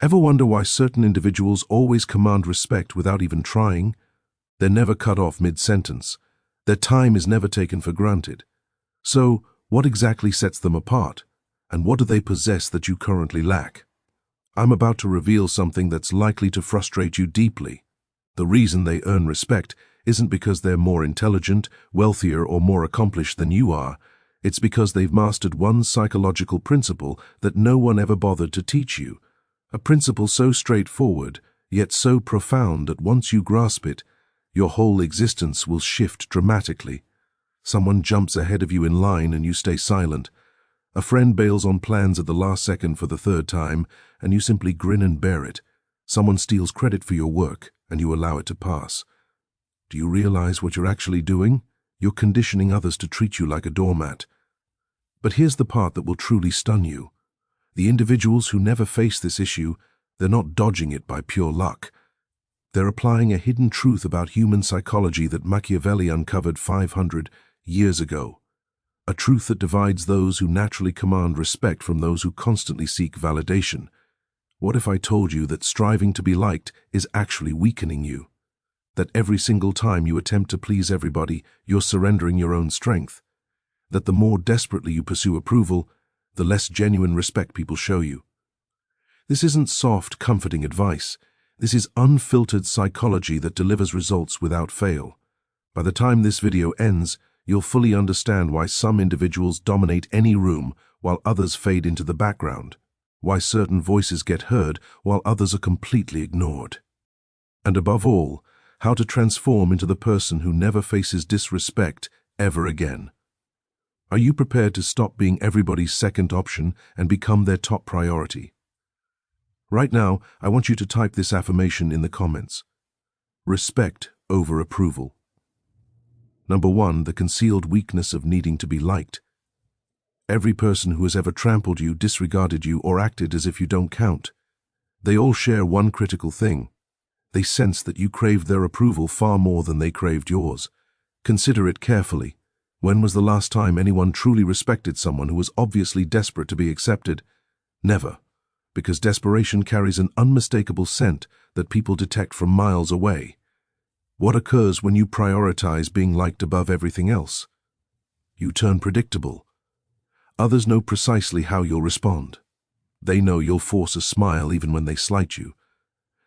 Ever wonder why certain individuals always command respect without even trying? They're never cut off mid-sentence. Their time is never taken for granted. So, what exactly sets them apart? And what do they possess that you currently lack? I'm about to reveal something that's likely to frustrate you deeply. The reason they earn respect isn't because they're more intelligent, wealthier, or more accomplished than you are. It's because they've mastered one psychological principle that no one ever bothered to teach you. A principle so straightforward, yet so profound that once you grasp it, your whole existence will shift dramatically. Someone jumps ahead of you in line and you stay silent. A friend bails on plans at the last second for the third time, and you simply grin and bear it. Someone steals credit for your work, and you allow it to pass. Do you realize what you're actually doing? You're conditioning others to treat you like a doormat. But here's the part that will truly stun you. The individuals who never face this issue, they're not dodging it by pure luck. They're applying a hidden truth about human psychology that Machiavelli uncovered 500 years ago. A truth that divides those who naturally command respect from those who constantly seek validation. What if I told you that striving to be liked is actually weakening you? That every single time you attempt to please everybody, you're surrendering your own strength? That the more desperately you pursue approval, the less genuine respect people show you? This isn't soft, comforting advice. This is unfiltered psychology that delivers results without fail. By the time this video ends, you'll fully understand why some individuals dominate any room while others fade into the background, why certain voices get heard while others are completely ignored. And above all, how to transform into the person who never faces disrespect ever again. Are you prepared to stop being everybody's second option and become their top priority? Right now, I want you to type this affirmation in the comments. Respect over approval. Number 1, the concealed weakness of needing to be liked. Every person who has ever trampled you, disregarded you, or acted as if you don't count. They all share one critical thing. They sense that you craved their approval far more than they craved yours. Consider it carefully. When was the last time anyone truly respected someone who was obviously desperate to be accepted? Never. Because desperation carries an unmistakable scent that people detect from miles away. What occurs when you prioritize being liked above everything else? You turn predictable. Others know precisely how you'll respond. They know you'll force a smile even when they slight you.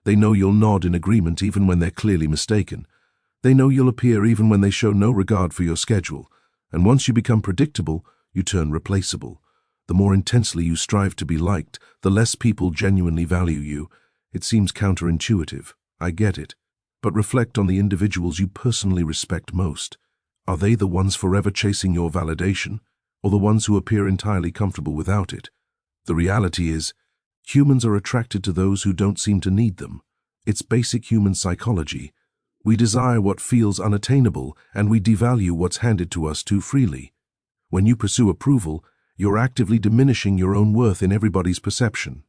They know you'll nod in agreement even when they're clearly mistaken. They know you'll appear even when they show no regard for your schedule. And once you become predictable, you turn replaceable. The more intensely you strive to be liked, the less people genuinely value you. It seems counterintuitive. I get it. But reflect on the individuals you personally respect most. Are they the ones forever chasing your validation, or the ones who appear entirely comfortable without it? The reality is, humans are attracted to those who don't seem to need them. It's basic human psychology. We desire what feels unattainable, and we devalue what's handed to us too freely. When you pursue approval, you're actively diminishing your own worth in everybody's perception.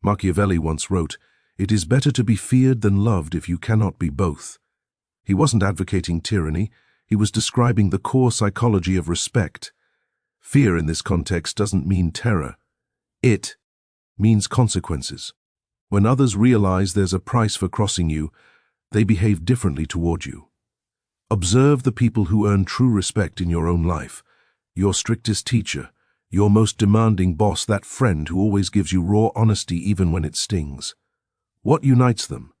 Machiavelli once wrote, "It is better to be feared than loved if you cannot be both." He wasn't advocating tyranny, he was describing the core psychology of respect. Fear in this context doesn't mean terror. It means consequences. When others realize there's a price for crossing you, they behave differently toward you. Observe the people who earn true respect in your own life. Your strictest teacher, your most demanding boss, that friend who always gives you raw honesty even when it stings. What unites them?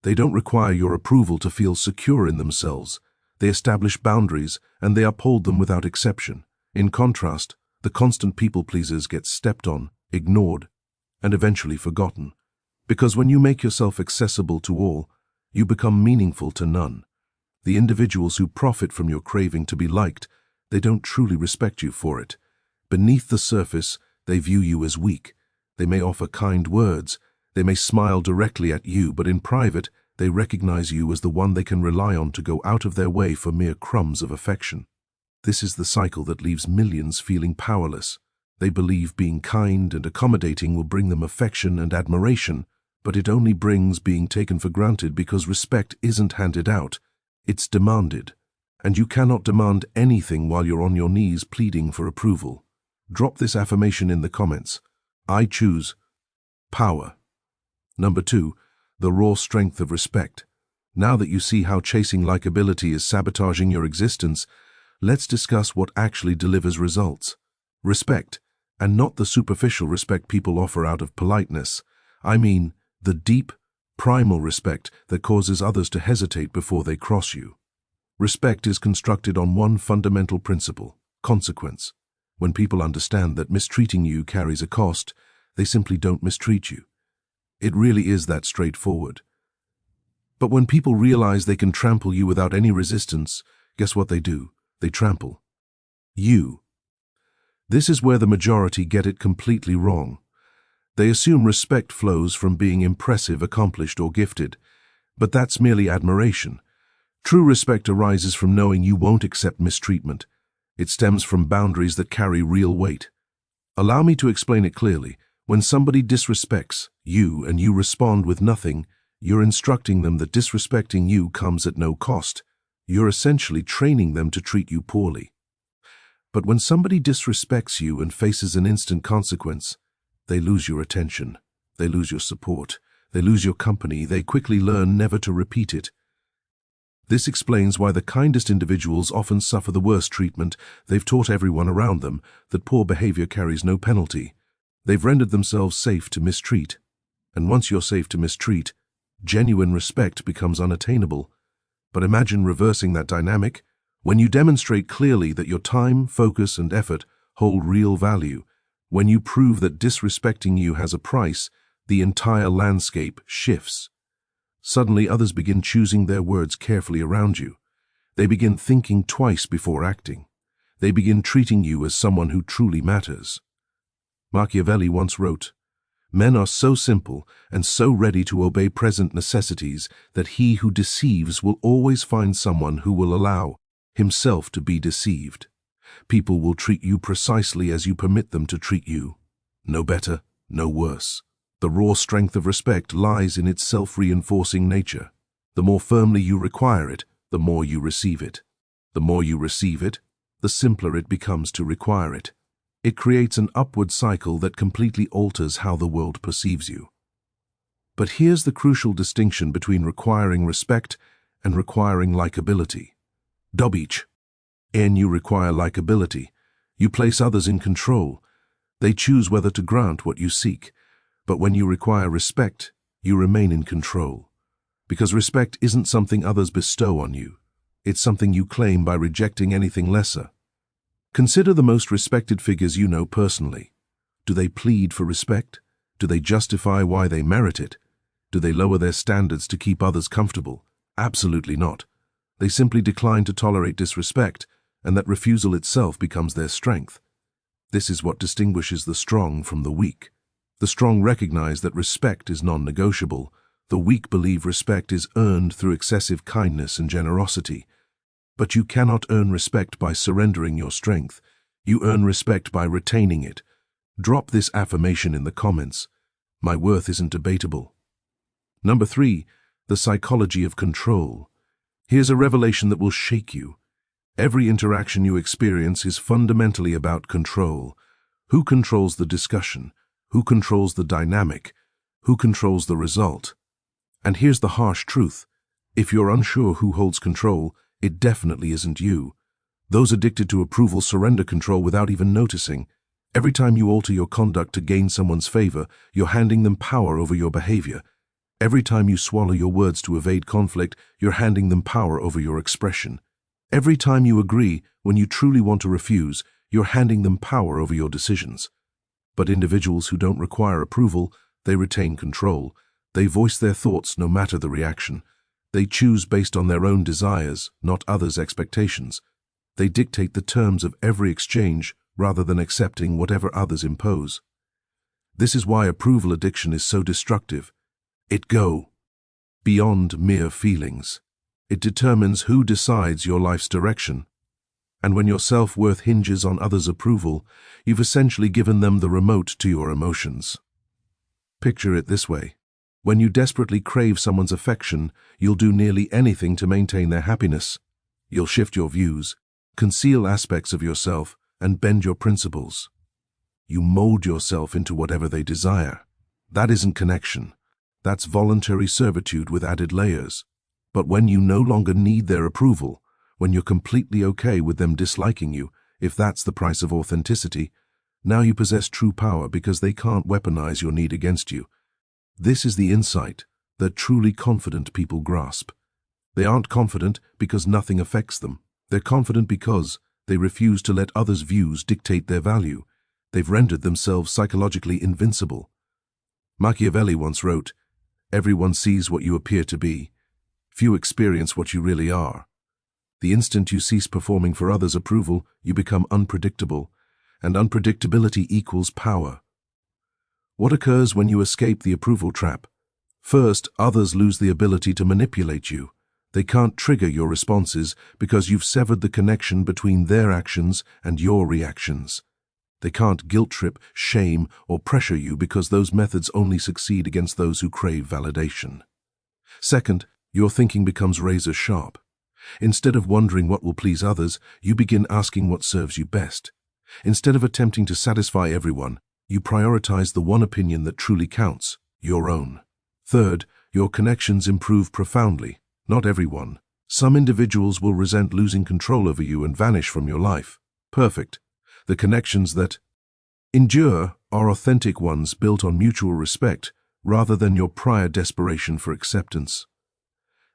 They don't require your approval to feel secure in themselves. They establish boundaries, and they uphold them without exception. In contrast, the constant people-pleasers get stepped on, ignored, and eventually forgotten. Because when you make yourself accessible to all, you become meaningful to none. The individuals who profit from your craving to be liked, they don't truly respect you for it. Beneath the surface, they view you as weak. They may offer kind words, they may smile directly at you, but in private, they recognize you as the one they can rely on to go out of their way for mere crumbs of affection. This is the cycle that leaves millions feeling powerless. They believe being kind and accommodating will bring them affection and admiration, but it only brings being taken for granted because respect isn't handed out, it's demanded. And you cannot demand anything while you're on your knees pleading for approval. Drop this affirmation in the comments. I choose power. Number 2, the raw strength of respect. Now that you see how chasing likability is sabotaging your existence, let's discuss what actually delivers results. Respect, and not the superficial respect people offer out of politeness. I mean, the deep, primal respect that causes others to hesitate before they cross you. Respect is constructed on one fundamental principle: consequence. When people understand that mistreating you carries a cost, they simply don't mistreat you. It really is that straightforward. But when people realize they can trample you without any resistance, guess what they do? They trample you. This is where the majority get it completely wrong. They assume respect flows from being impressive, accomplished, or gifted. But that's merely admiration. True respect arises from knowing you won't accept mistreatment. It stems from boundaries that carry real weight. Allow me to explain it clearly. When somebody disrespects you and you respond with nothing, you're instructing them that disrespecting you comes at no cost. You're essentially training them to treat you poorly. But when somebody disrespects you and faces an instant consequence, they lose your attention, they lose your support, they lose your company, they quickly learn never to repeat it. This explains why the kindest individuals often suffer the worst treatment. They've taught everyone around them that poor behavior carries no penalty. They've rendered themselves safe to mistreat. And once you're safe to mistreat, genuine respect becomes unattainable. But imagine reversing that dynamic. When you demonstrate clearly that your time, focus, and effort hold real value, when you prove that disrespecting you has a price, the entire landscape shifts. Suddenly others begin choosing their words carefully around you. They begin thinking twice before acting. They begin treating you as someone who truly matters. Machiavelli once wrote, "Men are so simple and so ready to obey present necessities that he who deceives will always find someone who will allow himself to be deceived. People will treat you precisely as you permit them to treat you. No better, no worse. The raw strength of respect lies in its self-reinforcing nature. The more firmly you require it, the more you receive it. The more you receive it, the simpler it becomes to require it. It creates an upward cycle that completely alters how the world perceives you. But here's the crucial distinction between requiring respect and requiring likability. Dobich. And you require likability. You place others in control. They choose whether to grant what you seek. But when you require respect, you remain in control. Because respect isn't something others bestow on you. It's something you claim by rejecting anything lesser. Consider the most respected figures you know personally. Do they plead for respect? Do they justify why they merit it? Do they lower their standards to keep others comfortable? Absolutely not. They simply decline to tolerate disrespect, and that refusal itself becomes their strength. This is what distinguishes the strong from the weak. The strong recognize that respect is non-negotiable. The weak believe respect is earned through excessive kindness and generosity. But you cannot earn respect by surrendering your strength. You earn respect by retaining it. Drop this affirmation in the comments. My worth isn't debatable. Number 3, the psychology of control. Here's a revelation that will shake you. Every interaction you experience is fundamentally about control. Who controls the discussion? Who controls the dynamic? Who controls the result? And here's the harsh truth. If you're unsure who holds control, it definitely isn't you. Those addicted to approval surrender control without even noticing. Every time you alter your conduct to gain someone's favor, you're handing them power over your behavior. Every time you swallow your words to evade conflict, you're handing them power over your expression. Every time you agree when you truly want to refuse, you're handing them power over your decisions. But individuals who don't require approval, they retain control. They voice their thoughts no matter the reaction. They choose based on their own desires, not others' expectations. They dictate the terms of every exchange rather than accepting whatever others impose. This is why approval addiction is so destructive. It goes beyond mere feelings. It determines who decides your life's direction. And when your self-worth hinges on others' approval, you've essentially given them the remote to your emotions. Picture it this way. When you desperately crave someone's affection, you'll do nearly anything to maintain their happiness. You'll shift your views, conceal aspects of yourself, and bend your principles. You mold yourself into whatever they desire. That isn't connection. That's voluntary servitude with added layers. But when you no longer need their approval, when you're completely okay with them disliking you, if that's the price of authenticity, now you possess true power because they can't weaponize your need against you. This is the insight that truly confident people grasp. They aren't confident because nothing affects them. They're confident because they refuse to let others' views dictate their value. They've rendered themselves psychologically invincible. Machiavelli once wrote, "Everyone sees what you appear to be. Few experience what you really are." The instant you cease performing for others' approval, you become unpredictable, and unpredictability equals power. What occurs when you escape the approval trap? First, others lose the ability to manipulate you. They can't trigger your responses because you've severed the connection between their actions and your reactions. They can't guilt-trip, shame, or pressure you because those methods only succeed against those who crave validation. Second, your thinking becomes razor-sharp. Instead of wondering what will please others, you begin asking what serves you best. Instead of attempting to satisfy everyone, you prioritize the one opinion that truly counts, your own. Third, your connections improve profoundly. Not everyone. Some individuals will resent losing control over you and vanish from your life. Perfect. The connections that endure are authentic ones built on mutual respect rather than your prior desperation for acceptance.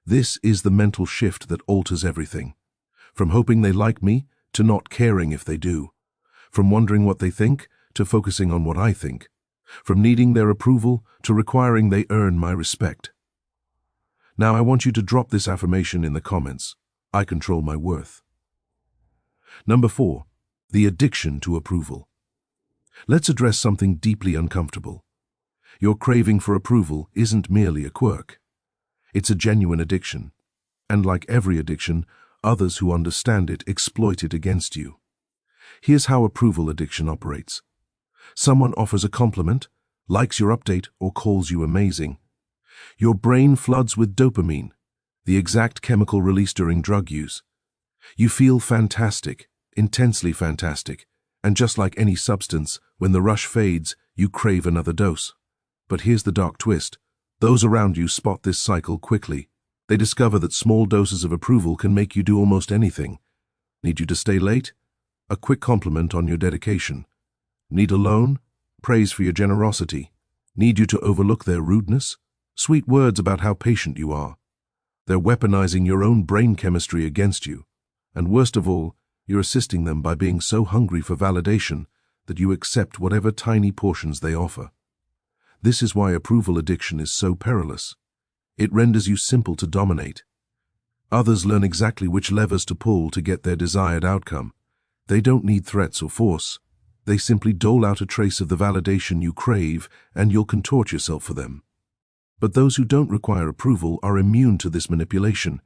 This is the mental shift that alters everything. From hoping they like me to not caring if they do. From wondering what they think to focusing on what I think. From needing their approval to requiring they earn my respect. Now I want you to drop this affirmation in the comments. I control my worth. Number 4. The addiction to approval. Let's address something deeply uncomfortable. Your craving for approval isn't merely a quirk. It's a genuine addiction. And like every addiction, others who understand it exploit it against you. Here's how approval addiction operates. Someone offers a compliment, likes your update, or calls you amazing. Your brain floods with dopamine, the exact chemical released during drug use. You feel fantastic, intensely fantastic, and just like any substance, when the rush fades, you crave another dose. But here's the dark twist. Those around you spot this cycle quickly. They discover that small doses of approval can make you do almost anything. Need you to stay late? A quick compliment on your dedication. Need a loan? Praise for your generosity. Need you to overlook their rudeness? Sweet words about how patient you are. They're weaponizing your own brain chemistry against you. And worst of all, you're assisting them by being so hungry for validation that you accept whatever tiny portions they offer. This is why approval addiction is so perilous. It renders you simple to dominate. Others learn exactly which levers to pull to get their desired outcome. They don't need threats or force. They simply dole out a trace of the validation you crave, and you'll contort yourself for them. But those who don't require approval are immune to this manipulation.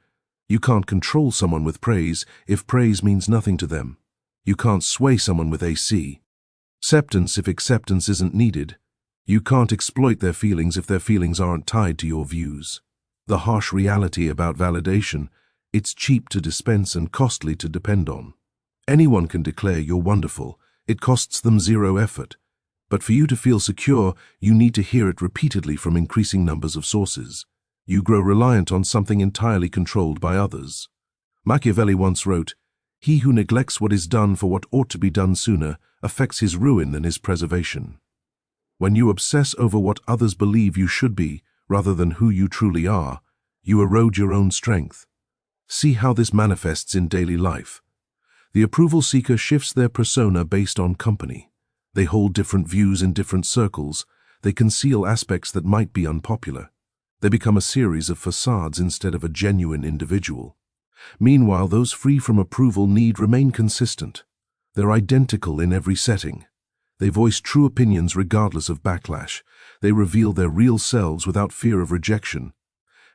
You can't control someone with praise if praise means nothing to them. You can't sway someone with acceptance if acceptance isn't needed. You can't exploit their feelings if their feelings aren't tied to your views. The harsh reality about validation, it's cheap to dispense and costly to depend on. Anyone can declare you're wonderful. It costs them zero effort. But for you to feel secure, you need to hear it repeatedly from increasing numbers of sources. You grow reliant on something entirely controlled by others. Machiavelli once wrote, "He who neglects what is done for what ought to be done sooner affects his ruin than his preservation." When you obsess over what others believe you should be, rather than who you truly are, you erode your own strength. See how this manifests in daily life. The approval seeker shifts their persona based on company. They hold different views in different circles. They conceal aspects that might be unpopular. They become a series of facades instead of a genuine individual. Meanwhile, those free from approval need remain consistent. They're identical in every setting. They voice true opinions regardless of backlash. They reveal their real selves without fear of rejection.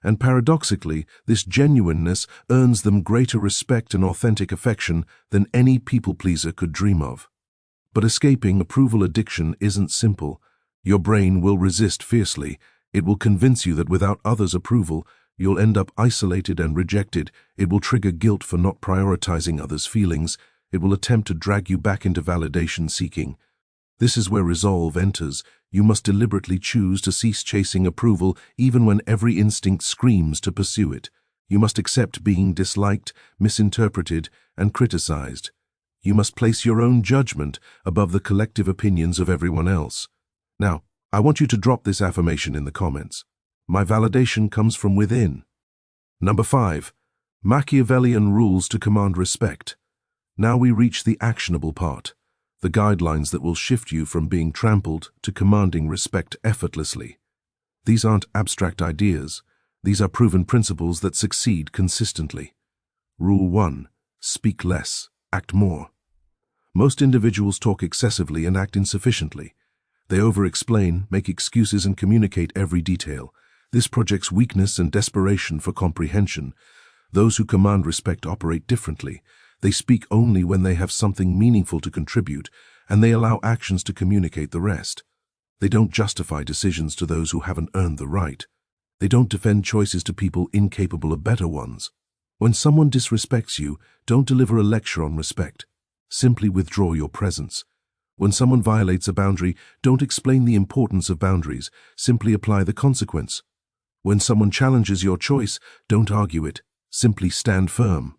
And paradoxically, this genuineness earns them greater respect and authentic affection than any people-pleaser could dream of. But escaping approval addiction isn't simple. Your brain will resist fiercely. It will convince you that without others' approval, you'll end up isolated and rejected. It will trigger guilt for not prioritizing others' feelings. It will attempt to drag you back into validation seeking. This is where resolve enters. You must deliberately choose to cease chasing approval even when every instinct screams to pursue it. You must accept being disliked, misinterpreted, and criticized. You must place your own judgment above the collective opinions of everyone else. Now, I want you to drop this affirmation in the comments. My validation comes from within. Number 5. Machiavellian rules to command respect. Now we reach the actionable part, the guidelines that will shift you from being trampled to commanding respect effortlessly. These aren't abstract ideas. These are proven principles that succeed consistently. Rule 1. Speak less, act more. Most individuals talk excessively and act insufficiently. They over-explain, make excuses, and communicate every detail. This projects weakness and desperation for comprehension. Those who command respect operate differently. They speak only when they have something meaningful to contribute, and they allow actions to communicate the rest. They don't justify decisions to those who haven't earned the right. They don't defend choices to people incapable of better ones. When someone disrespects you, don't deliver a lecture on respect. Simply withdraw your presence. When someone violates a boundary, don't explain the importance of boundaries. Simply apply the consequence. When someone challenges your choice, don't argue it. Simply stand firm.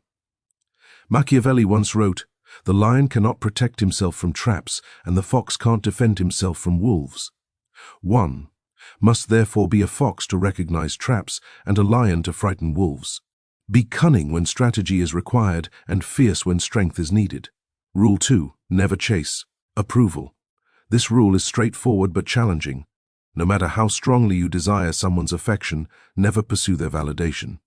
Machiavelli once wrote, "The lion cannot protect himself from traps, and the fox can't defend himself from wolves." One must therefore be a fox to recognize traps and a lion to frighten wolves. Be cunning when strategy is required and fierce when strength is needed. Rule 2. Never chase approval. This rule is straightforward but challenging. No matter how strongly you desire someone's affection, never pursue their validation.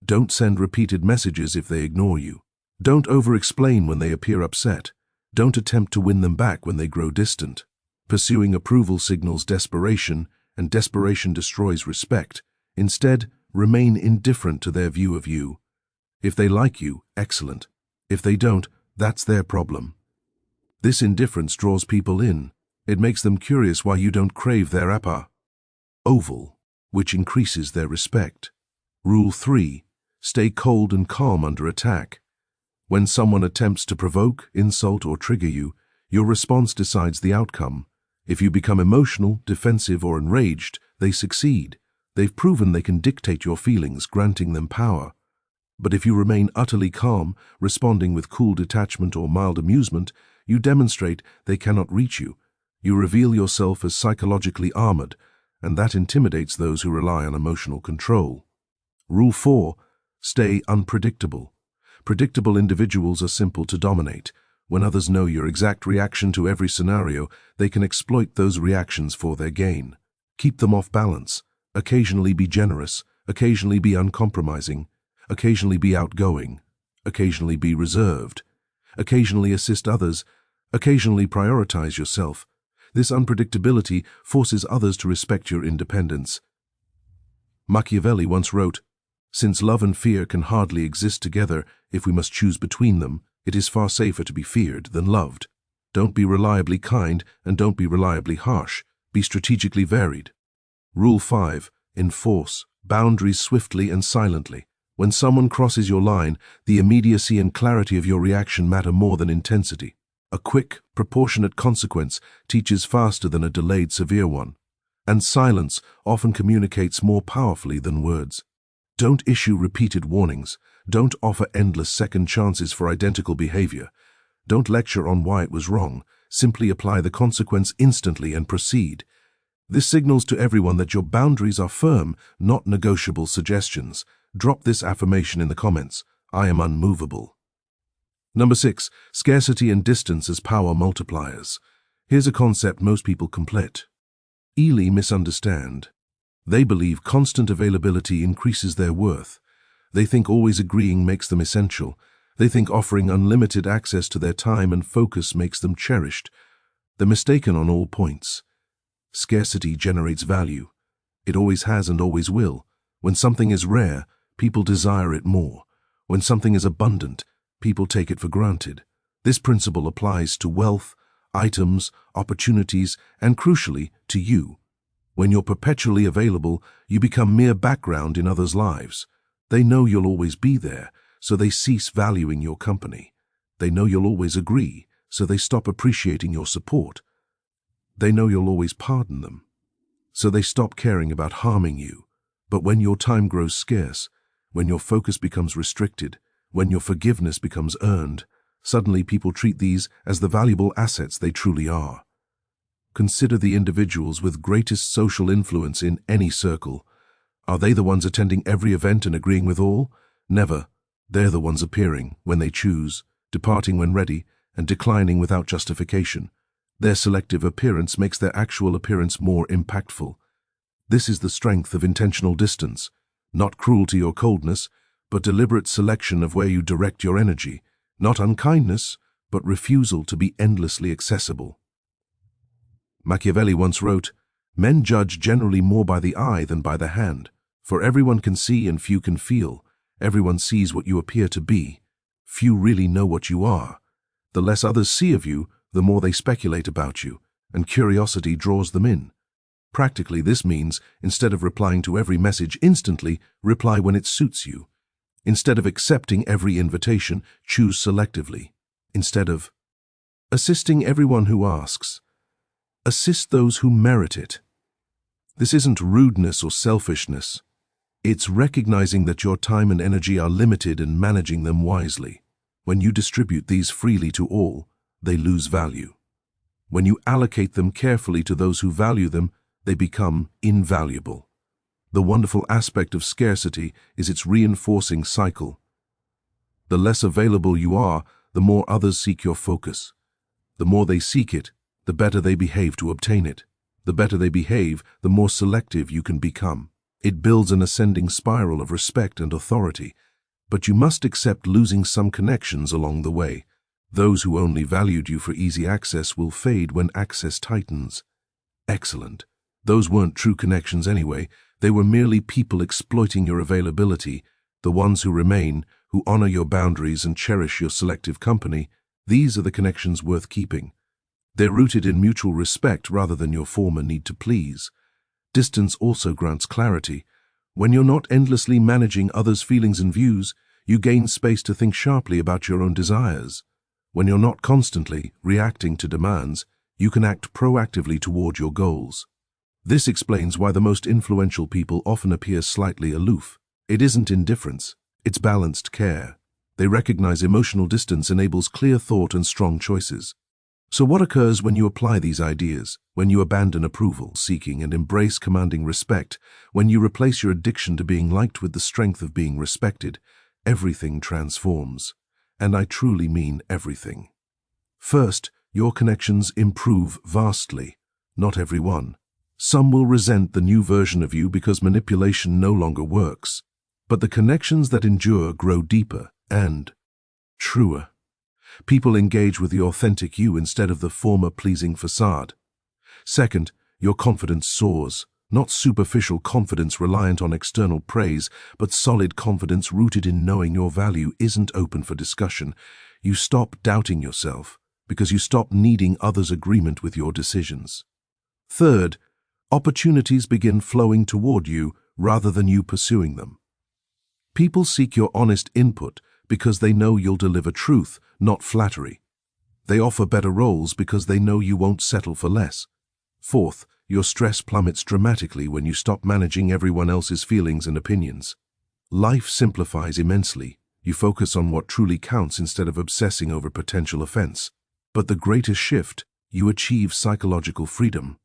Don't send repeated messages if they ignore you. Don't over-explain when they appear upset. Don't attempt to win them back when they grow distant. Pursuing approval signals desperation, and desperation destroys respect. Instead, remain indifferent to their view of you. If they like you, excellent. If they don't, that's their problem. This indifference draws people in. It makes them curious why you don't crave their approval, which increases their respect. Rule 3. Stay cold and calm under attack. When someone attempts to provoke, insult, or trigger you, your response decides the outcome. If you become emotional, defensive, or enraged, they succeed. They've proven they can dictate your feelings, granting them power. But if you remain utterly calm, responding with cool detachment or mild amusement, you demonstrate they cannot reach you. You reveal yourself as psychologically armored, and that intimidates those who rely on emotional control. Rule 4. Stay unpredictable. Predictable individuals are simple to dominate. When others know your exact reaction to every scenario, they can exploit those reactions for their gain. Keep them off balance. Occasionally be generous. Occasionally be uncompromising. Occasionally be outgoing. Occasionally be reserved. Occasionally assist others. Occasionally prioritize yourself. This unpredictability forces others to respect your independence. Machiavelli once wrote, "Since love and fear can hardly exist together, if we must choose between them, it is far safer to be feared than loved." Don't be reliably kind and don't be reliably harsh. Be strategically varied. Rule 5. Enforce boundaries swiftly and silently. When someone crosses your line, the immediacy and clarity of your reaction matter more than intensity. A quick, proportionate consequence teaches faster than a delayed, severe one. And silence often communicates more powerfully than words. Don't issue repeated warnings. Don't offer endless second chances for identical behavior. Don't lecture on why it was wrong. Simply apply the consequence instantly and proceed. This signals to everyone that your boundaries are firm, not negotiable suggestions. Drop this affirmation in the comments. I am unmovable. Number 6. Scarcity and distance as power multipliers. Here's a concept most people completely misunderstand. They believe constant availability increases their worth. They think always agreeing makes them essential. They think offering unlimited access to their time and focus makes them cherished. They're mistaken on all points. Scarcity generates value. It always has and always will. When something is rare, people desire it more. When something is abundant, people take it for granted. This principle applies to wealth, items, opportunities, and crucially, to you. When you're perpetually available, you become mere background in others' lives. They know you'll always be there, so they cease valuing your company. They know you'll always agree, so they stop appreciating your support. They know you'll always pardon them. So they stop caring about harming you. But when your time grows scarce, when your focus becomes restricted, when your forgiveness becomes earned, suddenly people treat these as the valuable assets they truly are. Consider the individuals with greatest social influence in any circle. Are they the ones attending every event and agreeing with all? Never. They're the ones appearing when they choose, departing when ready, and declining without justification. Their selective appearance makes their actual appearance more impactful. This is the strength of intentional distance, not cruelty or coldness, but deliberate selection of where you direct your energy, not unkindness, but refusal to be endlessly accessible. Machiavelli once wrote, "Men judge generally more by the eye than by the hand, for everyone can see and few can feel. Everyone sees what you appear to be. Few really know what you are. The less others see of you, the more they speculate about you, and curiosity draws them in." Practically, this means, instead of replying to every message instantly, reply when it suits you. Instead of accepting every invitation, choose selectively. Instead of assisting everyone who asks, assist those who merit it. This isn't rudeness or selfishness. It's recognizing that your time and energy are limited and managing them wisely. When you distribute these freely to all, they lose value. When you allocate them carefully to those who value them, they become invaluable. The wonderful aspect of scarcity is its reinforcing cycle. The less available you are, the more others seek your focus. The more they seek it, the better they behave to obtain it. The better they behave, the more selective you can become. It builds an ascending spiral of respect and authority, but you must accept losing some connections along the way. Those who only valued you for easy access will fade when access tightens. Excellent. Those weren't true connections anyway. They were merely people exploiting your availability. The ones who remain, who honor your boundaries and cherish your selective company, these are the connections worth keeping. They're rooted in mutual respect rather than your former need to please. Distance also grants clarity. When you're not endlessly managing others' feelings and views, you gain space to think sharply about your own desires. When you're not constantly reacting to demands, you can act proactively toward your goals. This explains why the most influential people often appear slightly aloof. It isn't indifference, it's balanced care. They recognize emotional distance enables clear thought and strong choices. So what occurs when you apply these ideas, when you abandon approval seeking and embrace commanding respect, when you replace your addiction to being liked with the strength of being respected? Everything transforms. And I truly mean everything. First, your connections improve vastly. Not every one. Some will resent the new version of you because manipulation no longer works. But the connections that endure grow deeper and truer. People engage with the authentic you instead of the former pleasing facade. Second, your confidence soars. Not superficial confidence reliant on external praise, but solid confidence rooted in knowing your value isn't open for discussion. You stop doubting yourself because you stop needing others' agreement with your decisions. Third, opportunities begin flowing toward you rather than you pursuing them. People seek your honest input because they know you'll deliver truth, not flattery. They offer better roles because they know you won't settle for less. Fourth, your stress plummets dramatically when you stop managing everyone else's feelings and opinions. Life simplifies immensely. You focus on what truly counts instead of obsessing over potential offense. But the greatest shift, you achieve psychological freedom.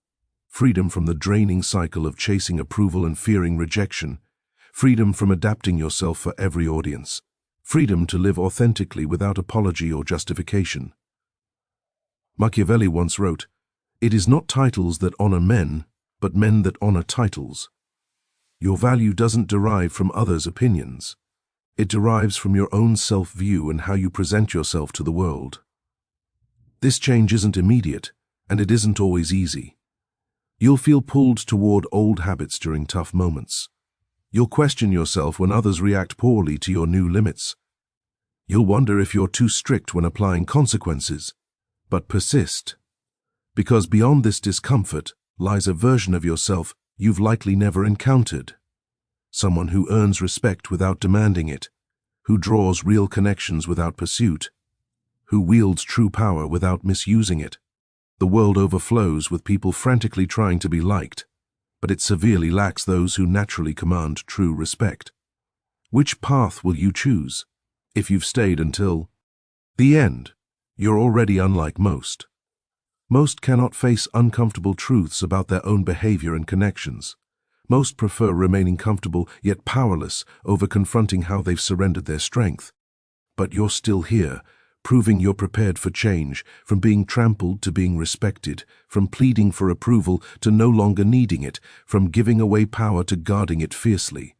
Freedom from the draining cycle of chasing approval and fearing rejection. Freedom from adapting yourself for every audience. Freedom to live authentically without apology or justification. Machiavelli once wrote, "It is not titles that honor men, but men that honor titles." Your value doesn't derive from others' opinions. It derives from your own self-view and how you present yourself to the world. This change isn't immediate, and it isn't always easy. You'll feel pulled toward old habits during tough moments. You'll question yourself when others react poorly to your new limits. You'll wonder if you're too strict when applying consequences, but persist. Because beyond this discomfort lies a version of yourself you've likely never encountered. Someone who earns respect without demanding it, who draws real connections without pursuit, who wields true power without misusing it. The world overflows with people frantically trying to be liked, but it severely lacks those who naturally command true respect. Which path will you choose? If you've stayed until the end, you're already unlike most. Most cannot face uncomfortable truths about their own behavior and connections. Most prefer remaining comfortable yet powerless over confronting how they've surrendered their strength. But you're still here, proving you're prepared for change, from being trampled to being respected, from pleading for approval to no longer needing it, from giving away power to guarding it fiercely.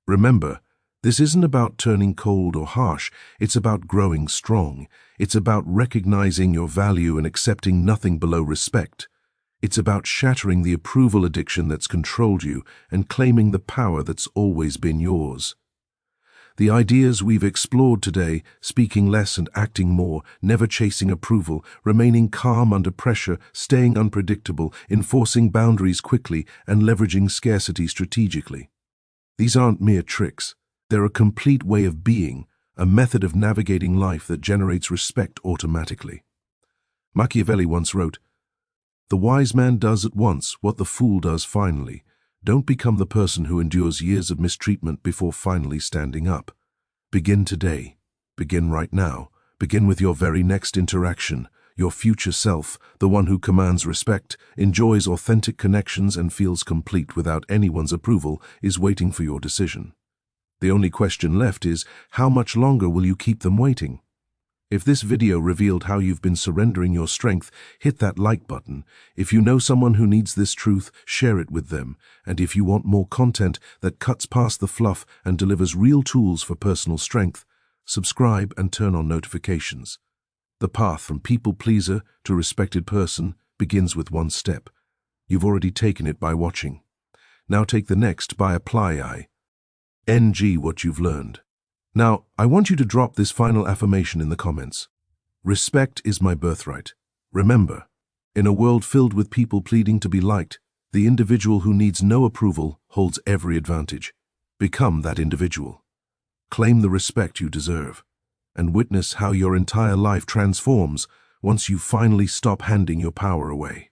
Remember, this isn't about turning cold or harsh, it's about growing strong. It's about recognizing your value and accepting nothing below respect. It's about shattering the approval addiction that's controlled you and claiming the power that's always been yours. The ideas we've explored today, speaking less and acting more, never chasing approval, remaining calm under pressure, staying unpredictable, enforcing boundaries quickly, and leveraging scarcity strategically. These aren't mere tricks. They're a complete way of being, a method of navigating life that generates respect automatically. Machiavelli once wrote, "The wise man does at once what the fool does finally. Don't become the person who endures years of mistreatment before finally standing up. Begin today. Begin right now. Begin with your very next interaction. Your future self, the one who commands respect, enjoys authentic connections and feels complete without anyone's approval, is waiting for your decision. The only question left is, how much longer will you keep them waiting?" If this video revealed how you've been surrendering your strength, hit that like button. If you know someone who needs this truth, share it with them. And if you want more content that cuts past the fluff and delivers real tools for personal strength, subscribe and turn on notifications. The path from people pleaser to respected person begins with one step. You've already taken it by watching. Now take the next by apply what you've learned. Now, I want you to drop this final affirmation in the comments. Respect is my birthright. Remember, in a world filled with people pleading to be liked, the individual who needs no approval holds every advantage. Become that individual. Claim the respect you deserve, and witness how your entire life transforms once you finally stop handing your power away.